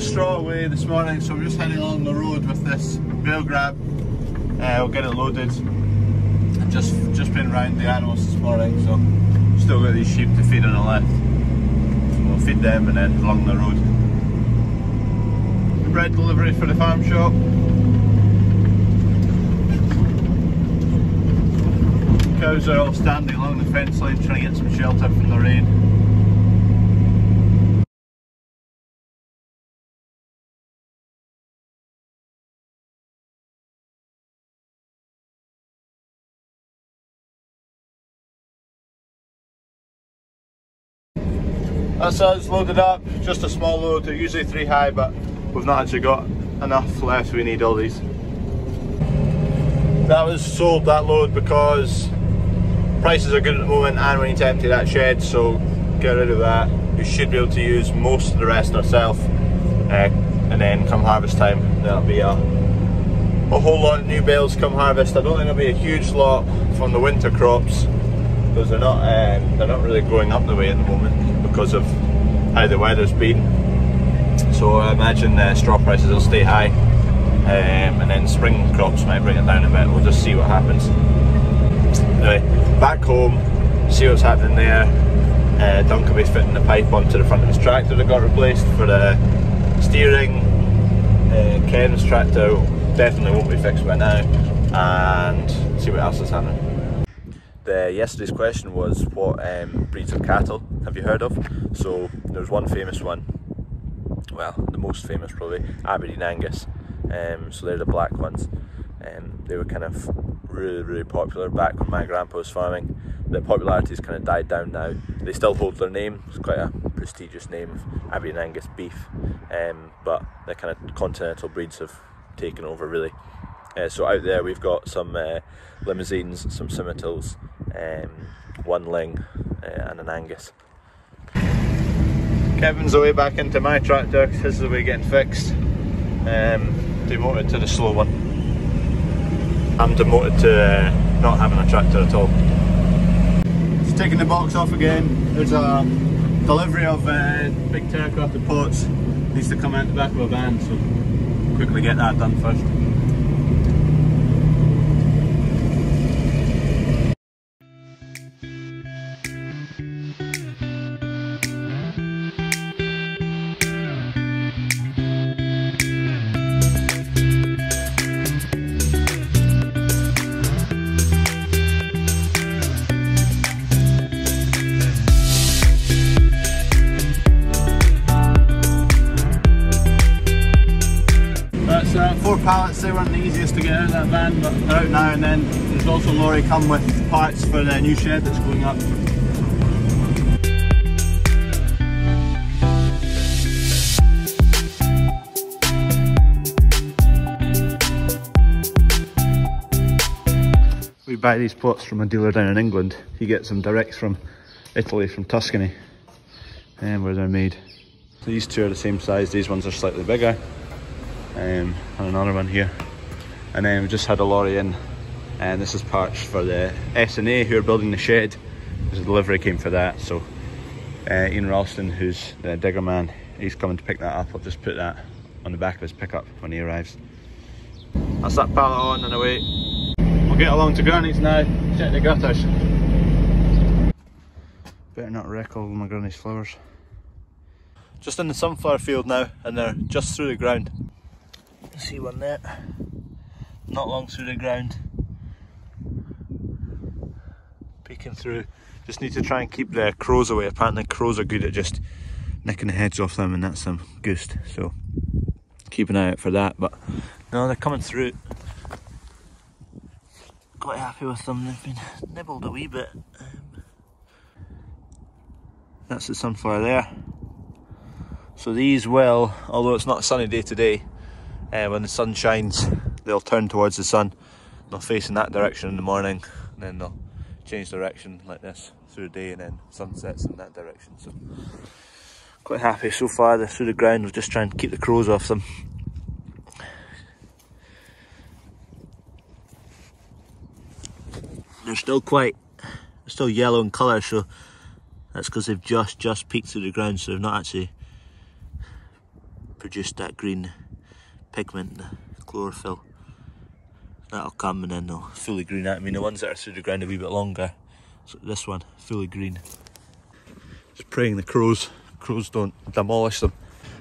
straw away this morning, so we're just heading along the road with this bale grab. We'll get it loaded. I've just been around the animals this morning, so still got these sheep to feed on the left. So we'll feed them and then along the road. The bread delivery for the farm shop. Cows are all standing along the fence line trying to get some shelter from the rain. That's us loaded up, just a small load. They're usually 3 high, but we've not actually got enough left. We need all these. That was sold, that load, because prices are good at the moment and we need to empty that shed, so get rid of that. We should be able to use most of the rest ourselves, and then come harvest time there'll be a whole lot of new bales come harvest. I don't think there'll be a huge lot from the winter crops, because they're not really growing up the way at the moment because of how the weather's been. So I imagine straw prices will stay high, and then spring crops might bring it down a bit. We'll just see what happens. Anyway, back home, see what's happening there. Duncan will be fitting the pipe onto the front of his tractor that got replaced for the steering. Ken's tractor definitely won't be fixed by now, and see what else is happening. Yesterday's question was, what breeds of cattle have you heard of? So there's one famous one, well, the most famous probably, Aberdeen Angus. So they're the black ones. They were kind of really popular back when my grandpa was farming. The popularity's kind of died down now. They still hold their name. It's quite a prestigious name of Aberdeen Angus beef, but the kind of continental breeds have taken over really. So out there we've got some limousines, some Simmentals, one Ling and an Angus. Kevin's away back into my tractor because his is the way getting fixed. Demoted to the slow one. I'm demoted to not having a tractor at all. Just taking the box off again. There's a delivery of big terracotta pots. Needs to come out the back of a van, so quickly get that done first. That's 4 pallets. They weren't the easiest to get out of that van, but they're out now. And then there's also a lorry come with parts for the new shed that's going up. We buy these pots from a dealer down in England. He gets them direct from Italy, from Tuscany, and where they're made. So these two are the same size. These ones are slightly bigger. And another one here, and then we just had a lorry in, and this is parts for the S&A who are building the shed. There's a delivery came for that, so Ian Ralston, who's the digger man, he's coming to pick that up. I'll just put that on the back of his pickup when he arrives. That's that pallet on and away. We'll get along to Granny's now, check the gutters. Better not wreck all of my Granny's flowers. Just in the sunflower field now, and they're just through the ground. See one there, not long through the ground, peeking through. Just need to try and keep the crows away. Apparently crows are good at just nicking the heads off them, and that's some goose, so keep an eye out for that. But no, they're coming through. Quite happy with them. They've been nibbled a wee bit. That's the sunflower there. So these will, although it's not a sunny day today, when the sun shines, they'll turn towards the sun. They'll face in that direction in the morning, and then they'll change direction like this through the day, and then sun sets in that direction. So quite happy so far. They're through the ground. We'll just try and keep the crows off them. They're still yellow in colour, so that's because they've just peeked through the ground, so they've not actually produced that green pigment, the chlorophyll. That'll come and then they'll fully green out. I mean, the ones that are through the ground a wee bit longer. So this one, fully green. Just praying the crows don't demolish them.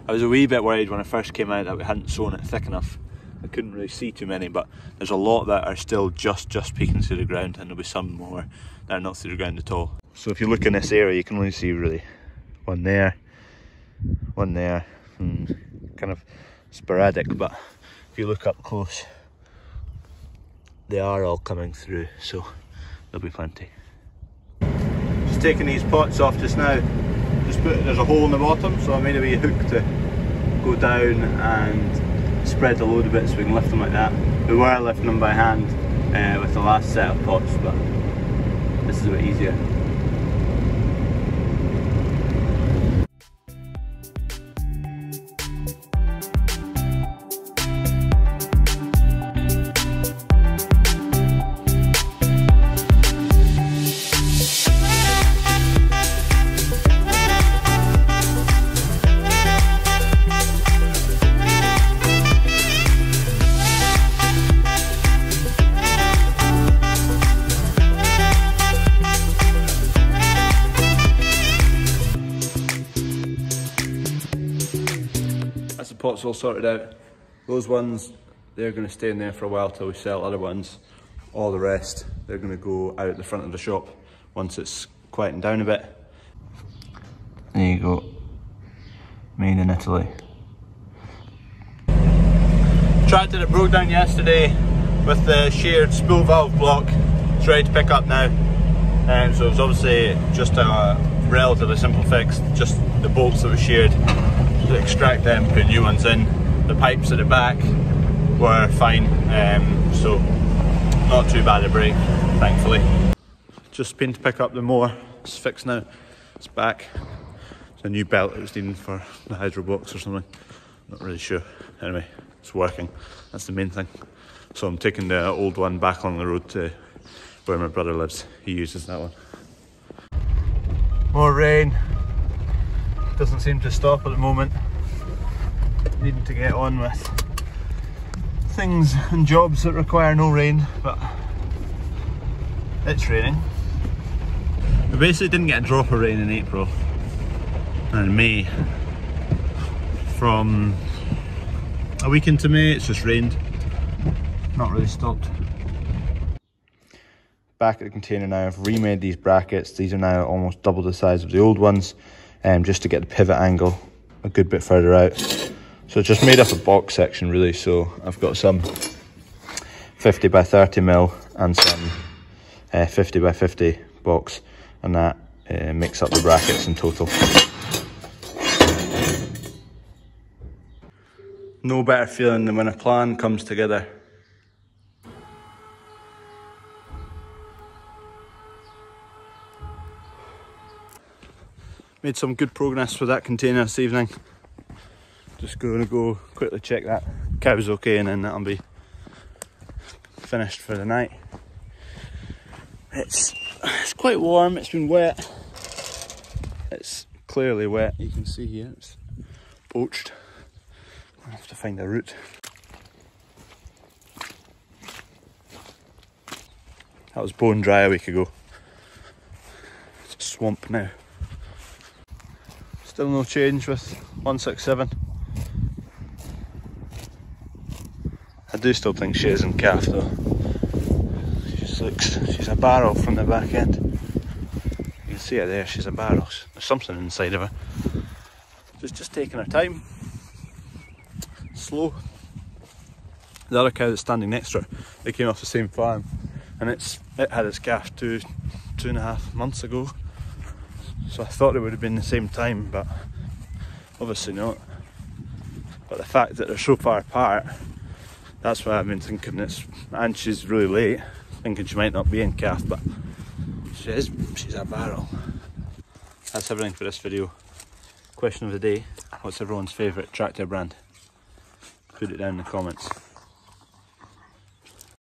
I was a wee bit worried when I first came out that we hadn't sown it thick enough. I couldn't really see too many, but there's a lot that are still just peeking through the ground, and there'll be some more that are not through the ground at all. So if you look in this area, you can only see really one there, and kind of sporadic, but if you look up close, they are all coming through, so there'll be plenty. Just taking these pots off just now. There's a hole in the bottom, so I made a wee hook to go down and spread the load a bit so we can lift them like that. We were lifting them by hand with the last set of pots, but this is a bit easier. Pots all sorted out. Those ones, they're going to stay in there for a while till we sell other ones. All the rest, they're going to go out the front of the shop once it's quietened down a bit. There you go, made in Italy. Tractor that broke down yesterday with the shared spool valve block, it's ready to pick up now. So it's obviously just a relatively simple fix, just the bolts that were shared. To extract them, put new ones in. The pipes at the back were fine, so not too bad a break, thankfully. Just been to pick up the mower. It's fixed now, it's back. It's a new belt it was needing for the hydro box or something, not really sure. Anyway, it's working, that's the main thing. So I'm taking the old one back on the road to where my brother lives. He uses that one. More rain. Doesn't seem to stop at the moment. Needing to get on with things and jobs that require no rain, but it's raining. We basically didn't get a drop of rain in April and in May. From a week into May, it's just rained. Not really stopped. Back at the container now, I've remade these brackets. These are now almost double the size of the old ones. Just to get the pivot angle a good bit further out. So it's just made up a box section really, so I've got some 50 by 30 mil and some 50 by 50 box, and that makes up the brackets in total. No better feeling than when a plan comes together. Made some good progress with that container this evening. Just going to go quickly check that cow's okay, and then that'll be finished for the night. It's quite warm, it's been wet. It's clearly wet, you can see here, it's poached. I have to find a route. That was bone dry a week ago. It's a swamp now. Still no change with 167. I do still think she is in calf though. She's a barrel from the back end. You can see her there, she's a barrel. There's something inside of her. Just taking her time. Slow. The other cow that's standing next to her, they came off the same farm, and it had its calf 2.5 months ago. So I thought it would have been the same time, but obviously not. But the fact that they're so far apart, that's why I've been thinking it's, and she's really late, thinking she might not be in calf, but she's a barrel. That's everything for this video. Question of the day, what's everyone's favourite tractor brand? Put it down in the comments.